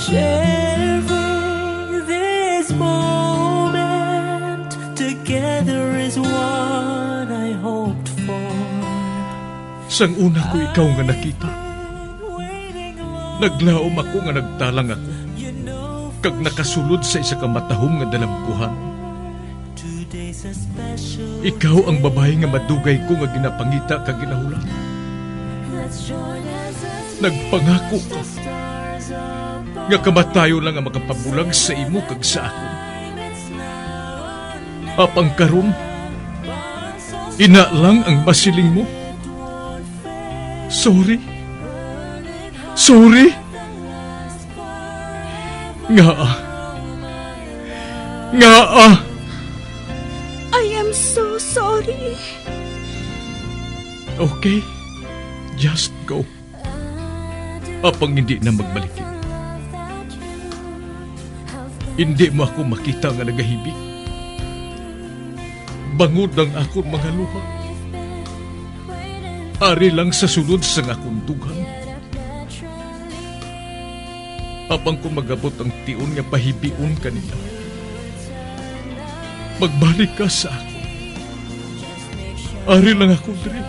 Sharing this moment together is what I hoped for. Sang una ko ikaw nga nakita, naglaom ako nga nagtalang ako, kag nakasulod sa isa ka matahom nga dalagkuhan. Ikaw ang babae nga madugay ko nga ginapangita kag ginahulan. Nagpangako ka nga kamatayo lang ang makapabulag sa imo kag sa ako. Apang karon, ina lang ang masiling mo. Sorry. Nga. I am so sorry. Okay, just go. Apang hindi na magbalikin. Hindi mo ako makita nga nagahibik. Bangod ang akong mga luha. Ari lang sa sulod sang akong dugang. Apang ko magabot ang tiun nga pahibiun kanila. Magbalik ka sa ako. Ari lang ako diri.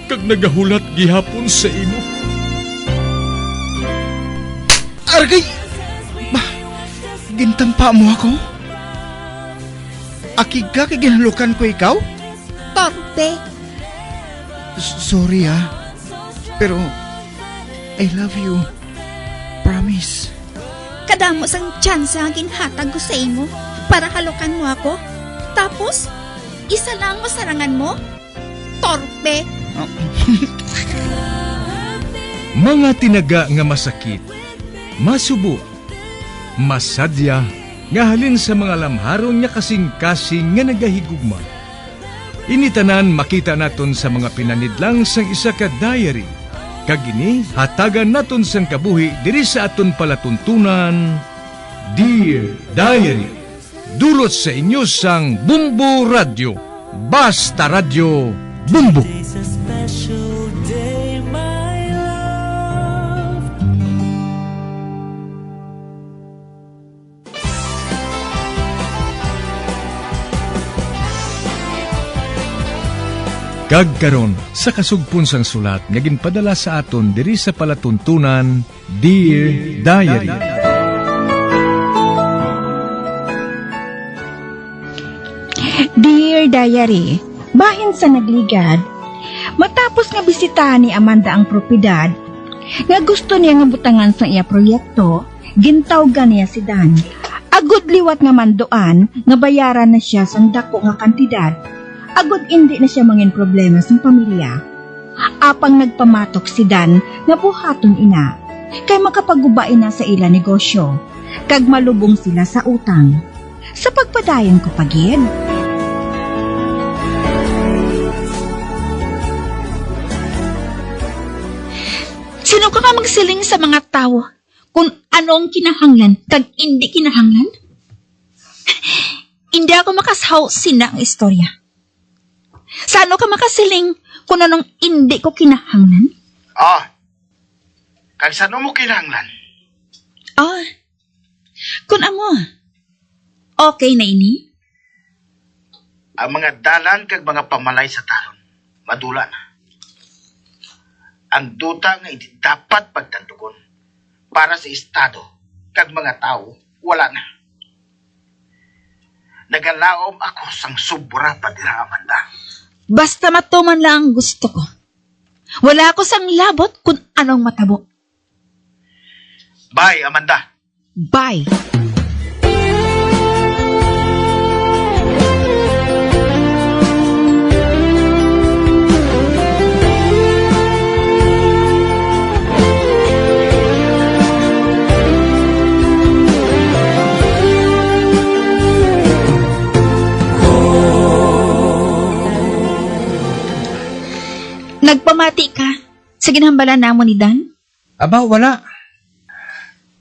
Kag nagahulat gihapon sa imo. Argay! Gintampa mo ako? Akig ka kay ginalukan ko ikaw? Torpe. Sorry pero I love you. Promise. Kadamo sang tsansa ang ginhatag ko sa imo para halukan mo ako. Tapos, isa lang masarangan mo? Torpe. Mga tinaga nga masakit, masubo, masadya, nga halin sa mga lamharon nga kasing-kasing nga nagahigugma. Initanan makita naton sa mga pinanidlang sang isa ka diary. Kagini, hatagan naton sang kabuhi diri sa aton palatuntunan, Dear Diary. Dulot sa inyo sang Bumbo Radio. Basta Radio Bumbo. It's a special day, my love. Kagkaron sa kasugpon sang sulat nga ginpadala sa aton diri sa palatuntunan, Dear Diary. Dear Diary, bahin sa nagligad, matapos nga bisitahan ni Amanda ang propiedad, nga gusto niya nga butangan sa iya proyekto, gintawgan niya si Dan. Agud liwat nga mandoan, nga bayaran na siya sang dako nga kantidad. Agud hindi na siya mangin problema sa pamilya. Apang nagpamatok si Dan nga buhaton ina, kay makapagubain na sa ila negosyo, kag malubong sila sa utang. Sa pagpadayon ko pagid. Sino ka magsiling sa mga tao kung ano ang kinahanglan kag hindi kinahanglan? Hindi ako makasaw sina ang istorya. Sa ano ka makasiling kung anong hindi ko kinahanglan? Kag saan mo kinahanglan? Kung amo, okay na ini? Ang mga dalan kag mga pamalay sa talon, madula na. Ang duta nga hindi dapat pagtandugon para sa estado kag mga tao, wala na. Nagalaom ako sang sobra pa dira, Amanda. Basta matuman lang ang gusto ko. Wala ako sang labot kung anong matabo. Bye, Amanda. Bye. Nagpamati ka sa ginhambalan namo ni Dan? Aba, wala.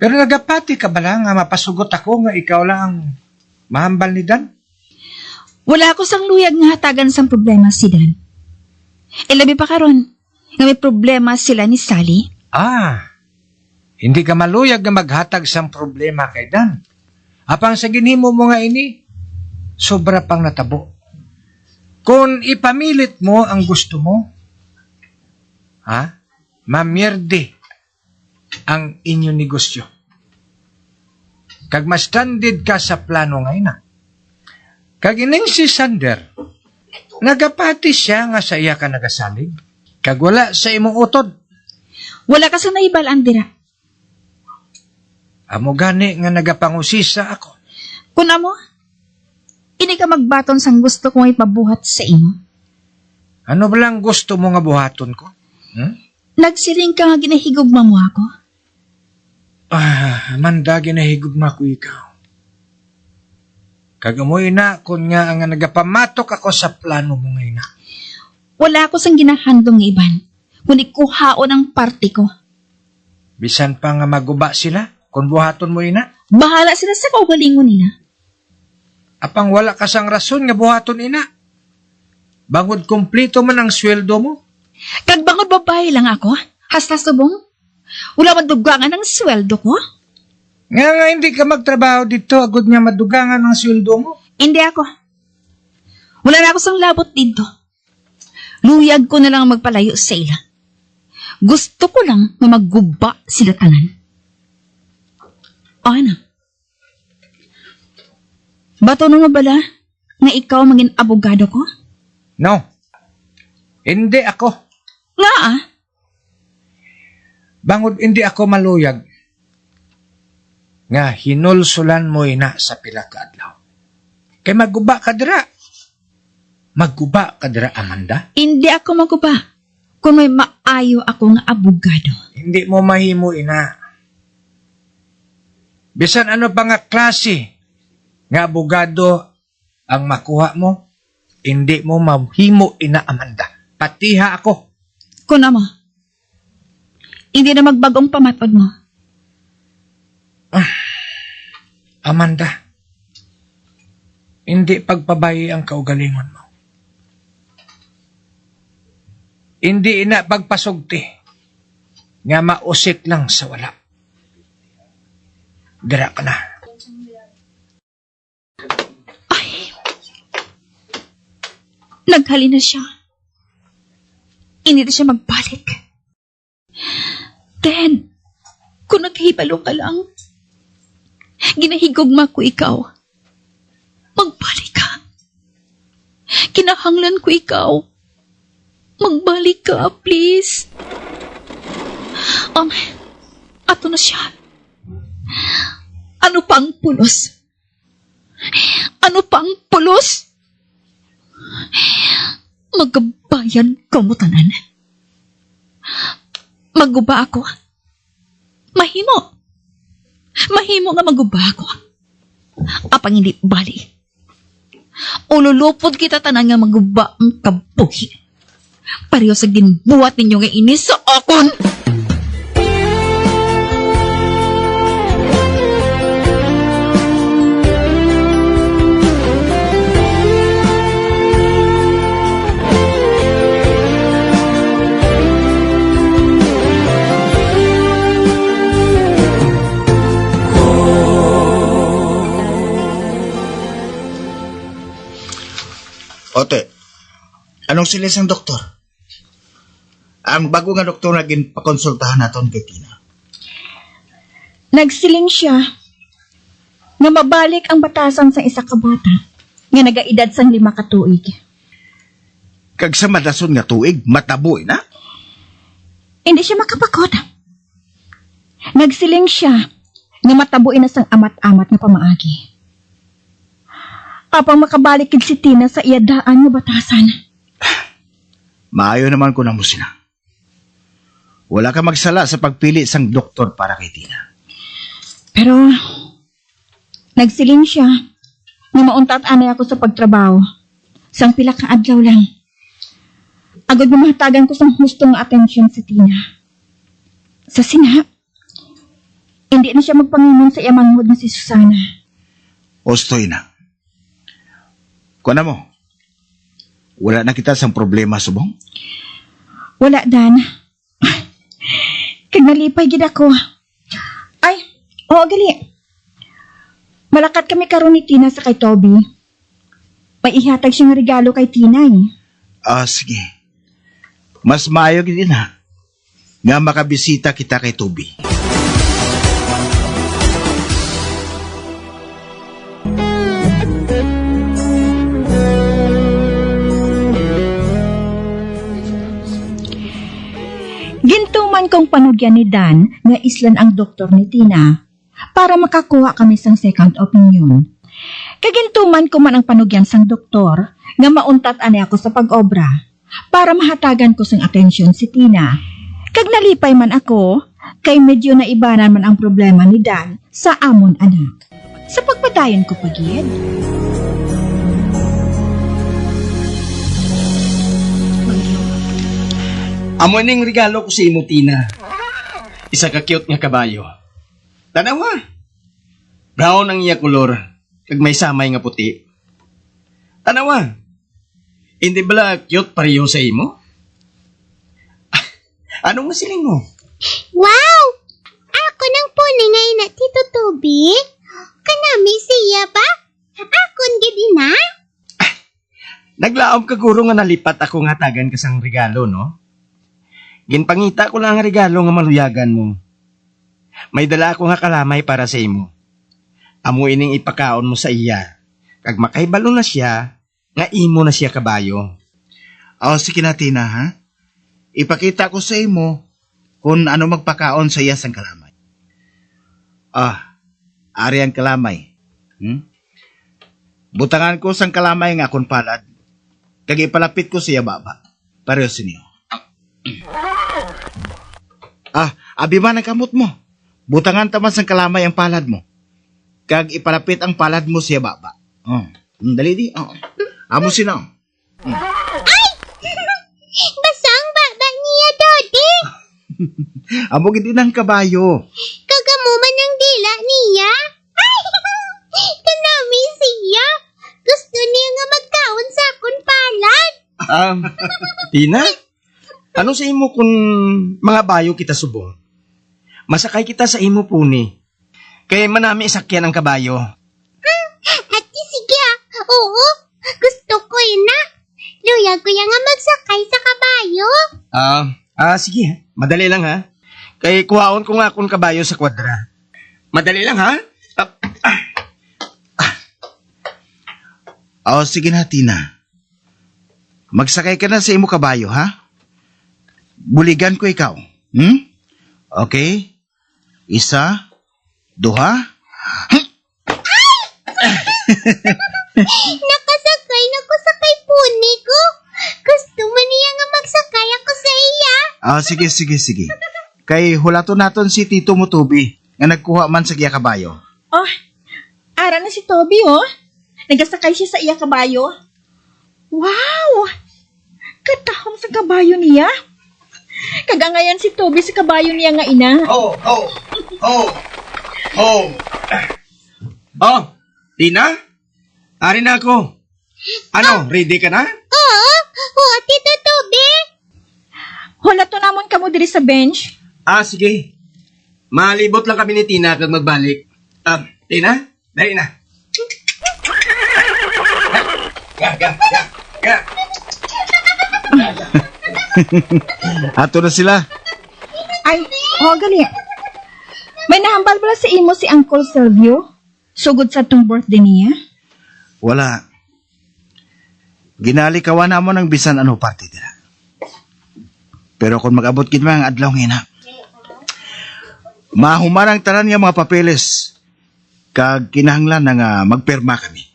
Pero nagapati ka ba lang nga mapasugot ako nga ikaw lang ang mahambal ni Dan? Wala ako sang luyag nga hatagan sang problema si Dan. Labi pa karon nga may problema sila ni Sally. Hindi ka maluyag nga maghatag sang problema kay Dan. Apang sa ginhimo mo nga ini, sobra pang natabo. Kung ipamilit mo ang gusto mo, mamierde ang inyong negosyo. Kag ma-stranded ka sa plano ngayon na. Kag ining si Sander, nagapati siya nga sa iya ka nagasalig. Kag wala sa imong utod. Wala ka sa naibalaan dira. Amo gani nga nagapangusisa ako. Kun amo, ini ka magbaton sang gusto kong ipabuhat sa imo. Ano ba lang gusto mo nga buhaton ko? Nagsiring ka nga ginahigugma mo ako. Amanda, ginahigugma ko ikaw. Kagamoy na, kung nga ang nagapamatok ako sa plano mo ngayon na. Wala ako sang ginahandong iban, kundi kuhaon ang party ko. Bisan pa nga maguba sila, kung buhaton mo ina. Bahala sila sa kaugalingon nila. Apang wala ka sang rason nga buhaton ina. Bangod kumplito man ang sweldo mo. Kag bangod babae lang ako, hasta subong. Wala madugangan ang sweldo ko. Nga hindi ka magtrabaho dito, agad nga madugangan ang sweldo mo. Hindi ako. Wala na ako sang labot dito. Luyag ko na lang magpalayo sa ila. Gusto ko lang na magguba sila tanan. Okay na. Bato na nga bala na ikaw maging abogado ko? No. Hindi ako. Nga Bangod hindi ako maluyag. Nga hinulsulan mo ina sa pila ka adlaw. Kay maguba ka dira. Maguba ka dira, Amanda. Hindi ako maguba. Kung may maayo ako nga abogado. Hindi mo mahimo ina. Bisan ano pa nga klase nga abogado ang makuha mo, hindi mo mahimo ina, Amanda. Patiha ako. Kung mo, hindi na magbagong pamatod mo. Amanda, hindi pagpabayi ang kaugalingon mo. Hindi ina pagpasugti nga mausik lang sa wala. Dira ka na. Ay, naghali na siya. Hindi na siya magbalik. Then, kung naghibalo ka lang, ginahigugma ko ikaw. Magbalik ka. Kinahanglan ko ikaw. Magbalik ka, please. Ato na siya. Ano pang pulos? Ano pang pulos? Magbayan ka mo tanan. Maguba ako. Mahimo. Mahimo nga maguba ako. Apang hindi bali. Ululupod kita tanan nga maguba ang kabuhi. Pareho sa ginbuhat ninyo nga inis sa akon. Ote, anong silis ang doktor? Ang bago nga doktor na ginpakonsultahan naton kay Tina. Nagsiling siya nga mabalik ang batasan sa isa ka bata nga nagaedad sang 5 ka tuig. Kag sa madason nga tuig, mataboy na? Hindi siya makapakot. Nagsiling siya nga matabuin na sang amat-amat nga pamaagi. Apang makabalik kid si Tina sa iyadaan nga batasan. Maayo naman ko na mo sina. Wala ka magsala sa pagpili sang doktor para kay Tina. Pero, nagsiling siya nga mauntat anay ako sa pagtrabaho. Sang pila ka adlaw lang. Agad mamahatagan ko sang hustong atensyon si Tina. Sa sina, hindi na siya magpanginom sa iyamanghod na si Susana. Ostoy na. Kuha mo, wala na kita sang problema, subong? Wala, Dan. Kag nalipay gid ako. Oo, gali. Malakat kami karon ni Tina sa kay Toby. May ihatag siyang regalo kay Tina eh. Sige. Mas maayo din ha. Nga makabisita kita kay Toby. Gintuman kong panugyan ni Dan nga islan ang doktor ni Tina para makakuha kami sang second opinion. Kagintuman ko man ang panugyan sang doktor nga mauntat ani ako sa pag-obra para mahatagan ko sang atensyon si Tina. Kag nalipay man ako, kay medyo naibanan man ang problema ni Dan sa amon anak. Sa pagpadayon ko pagid. Amo ning regalo ko sa imo, Tina. Isa ka cute nga kabayo. Tanawa. Brown ang iya kolor, kag may samay nga puti. Tanawa. Hindi bala cute pareho sa imo? Anong masiling mo? Wow! Ako nang puni nga ina, Tito Toby. Kanami siya ba? Akon gid na? Naglaom ka guro nga nalipat ako nga tagan ka sang regalo, no? Ginpangita ko lang ang regalo nga maluyagan mo. May dala ako nga kalamay para sa imo. Amo ining ipakaon mo sa iya. Kag makaibalo na siya, nga imo na siya kabayo. Sige na, Tina, ha? Ipakita ko sa imo kung ano magpakaon sa iya sang kalamay. Ari ang kalamay. Butangan ko sang kalamay nga akong palad. Kag ipalapit ko siya baba. Pareho sinyo. Abi man ang kamot mo. Butangan taman sang kalamay ang palad mo. Kag ipalapit ang palad mo siya baba. Dali di. Amo sino. Ay! Basang baba niya, Dodi. Amo gid ng kabayo. Kagamuman ang dila niya. Ay! Kanami siya. Gusto niya nga magkaon sa akong palad. Tina? Ano sa imo kung mga bayo kita subong? Masakay kita sa imo puni. Kay manami isakyan ang kabayo. Ati sige. Oo. Gusto ko na. Luya ko nga magsakay sa kabayo. Sige. Madali lang ha. Kay kuhaon ko nga akong kabayo sa kwadra. Madali lang ha. Sige na, Tina. Magsakay ka na sa imo kabayo, ha? Buligan ko ikaw. Okay? Isa, duha. Nakasakay na ko sa kay puni ko. Gusto mo niya nga magsakay ako sa iya. Sige. Kay hulato naton si Tito mo, Toby, nga nagkuha man sa giya kabayo. Ara na si Toby, oh. Nagasakay siya sa iya kabayo. Wow! Katahom sa kabayo niya. Kagangayan si Toby sa kabayo niya nga ina. Tina? Ari na ako. Ano, ready ka na? Oo, Tito Toby. Wala to namon kamo diri sa bench. Sige. Malibot lang kami ni Tina kag magbalik. Tina? Dali na. Yeah. Ato na sila. Ay, gali. May nahambal pala sa imo si Uncle Silvio? Sugod sa tong birthday niya? Wala. Ginalikawan na mo ng bisan ano party dira. Pero kung mag-abot gid man ang adlaw ngina, mahuman ang tanan nga mga papeles. Kag kinahanglan na nga magperma kami.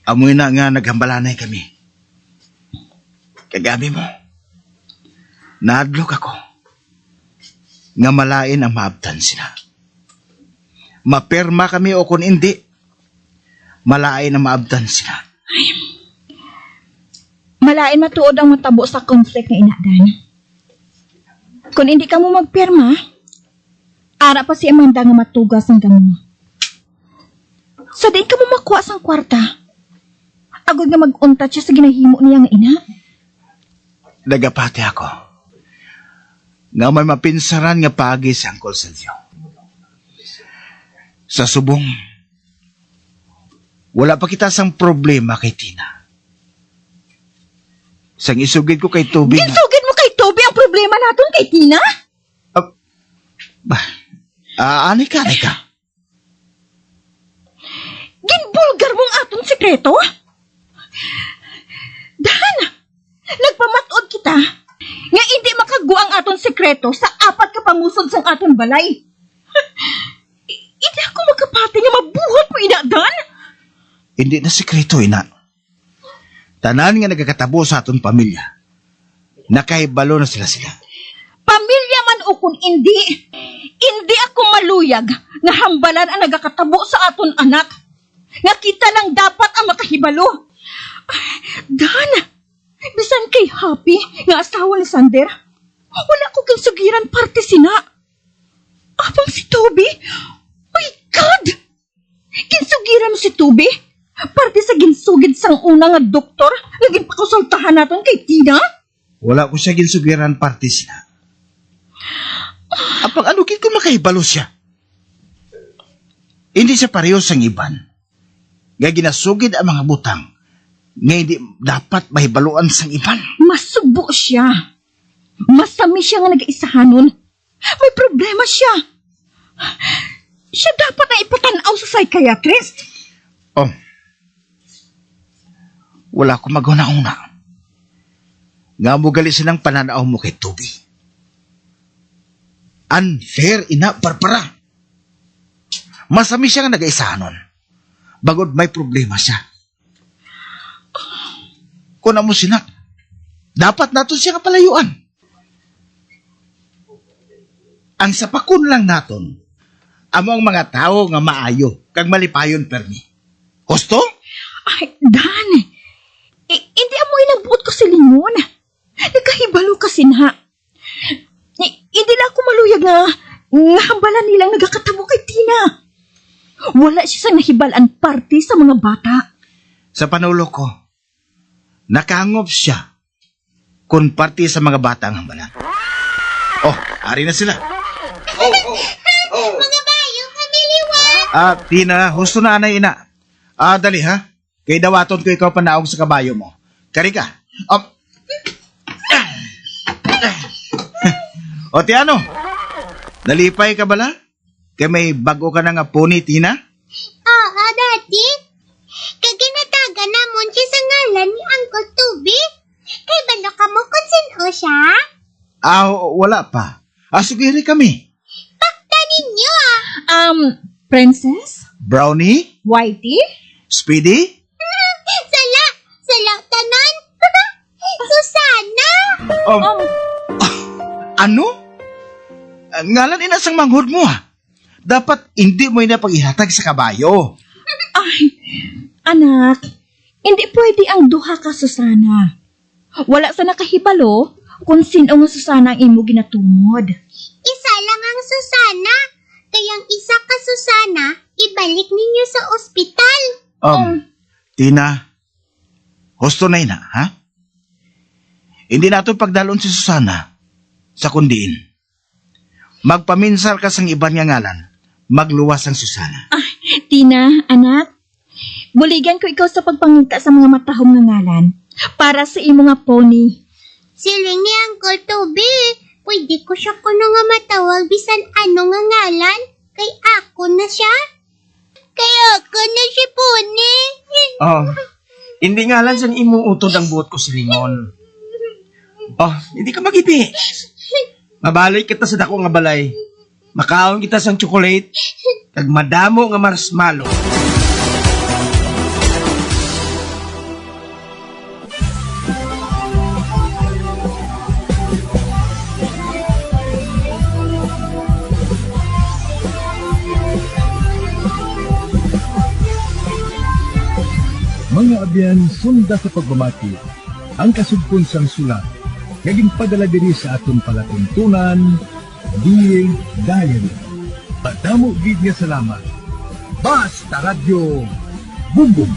Amoy na nga naghambalanay kami. Kagabi mo, naadlok ako nga malain ang maabtan sila. Maperma kami o kung hindi, malain ang maabtan sila. Malain matuod ang matabo sa conflict nga inadan. Kung hindi ka mo magpirma, ara pa si Amanda nga matugas ang gamo. So di ka mo makuha sang kwarta. Agod nga mag-untat siya sa ginahimo niya nga ina. Nagapati ako nga may mapinsaran nga pagi si Uncle Silvio. Sa subong, wala pa kita sang problema kay Tina. Sang isugid ko kay Toby nga, Ginsugid mo kay Toby ang problema naton kay Tina? anay ka. Ginbulgar mong aton sekreto? Dan, nagpamatod kita nga hindi makagwa ang aton sekreto sa 4 ka pamusod sang aton balay. Hindi ako magkapati nga mabuhat mo, ina, Dan. Hindi na sikreto, ina. Tanan nga nagkakatabo sa aton pamilya. Nakahibalo na sila. Pamilya man o kung hindi ako maluyag nga hambalan ang nagakatabo sa aton anak. Nga kita lang dapat ang makahibalo. Dan, bisan kay Happy nga asawa ni Sander, wala ko kang sugiran parte sina. Abang si Toby, my God! Ginsugiran mo si Toby? Parte sa ginsugid sang una nga doktor nga ginpakonsultahan naton kay Tina? Wala ko siya ginsugiran parte sila. Apang anukit ko makahibalo siya. Hindi siya pareho sang iban. Nga ginasugid ang mga butang nga hindi dapat mahibaluan sang iban. Masubo siya. Masami siya nga nag-iisahanon. May problema siya. Siya dapat na ipatanaw sa psychiatrist. Oh, wala ko maguna-una. Nga mo gali silang pananaw mo kay Toby. Unfair, ina, Barbara. Masami siya nga nag-iisahanon. Bagod may problema siya. Kung mo sinak, dapat nato siya kapalayuan. Ang sapakon lang naton, amo ang mga tao nga maayo, kag malipayon permi. Gusto? Ay, Dan. Hindi mo inabuot ko si Limon. Nagkahibalo kasi na. Hindi lang ako maluyag nga hambalan nilang nagakatabo kay Tina. Wala siya sa nahibalan parte sa mga bata. Sa panulo ko, nakangop siya kung parte sa mga bata ang hambalan. Oh, ari na sila. Mga bayo, kamiliwan! Tina, husto na anay ina. Dali ha. Kay dawaton ko ikaw panaog sa kabayo mo. Kari ka. O Tiano, nalipay ka bala? Kay may bago ka na nga pony, Tina? Oo, Daddy. Kaginataga namon siya sa ngalan ni Uncle Toby. Kay balo ka mo kung sino siya? Wala pa. Sugiri kami. Pakta ninyo Princess? Brownie? Whitey? Speedy? Sala tanan. Susana. Ano? Ngalan inasang manghod mo ha. Dapat hindi mo pag-ihatag sa kabayo. Ay, anak, hindi pwede ang duha ka Susana. Wala sa nakahibalo kung sino nga Susana ang imo ginatumod. Isa lang ang Susana. Kayang isa ka Susana, ibalik ninyo sa ospital. Tina, husto na ina, ha? Hindi nato pagdalon si Susana sa kundiin. Magpaminsar ka sang iban nga ngalan, magluwas ang Susana. Tina, anak, buligan ko ikaw sa pagpangita sa mga matahong nga ngalan para sa imo nga pony. Siling ni Uncle Toby, pwede ko siya kuno nga matawag bisan ano nga ngalan. Kay ako na siya. Kay ako na si Pony. Hindi nga lang sang imo utod ang buot ko si Limon. Hindi ka magibi. Mabaloy kita sa dako nga balay. Makaon kita sang chocolate. Kag madamo nga marshmallow. Mga abyan, sunda sa pagmamati, ang kasugpon sang sulat, naging padala diri sa aton palatuntunan, Dear Diary. Padamo gid nga salamat. Basta Radio Bumbum.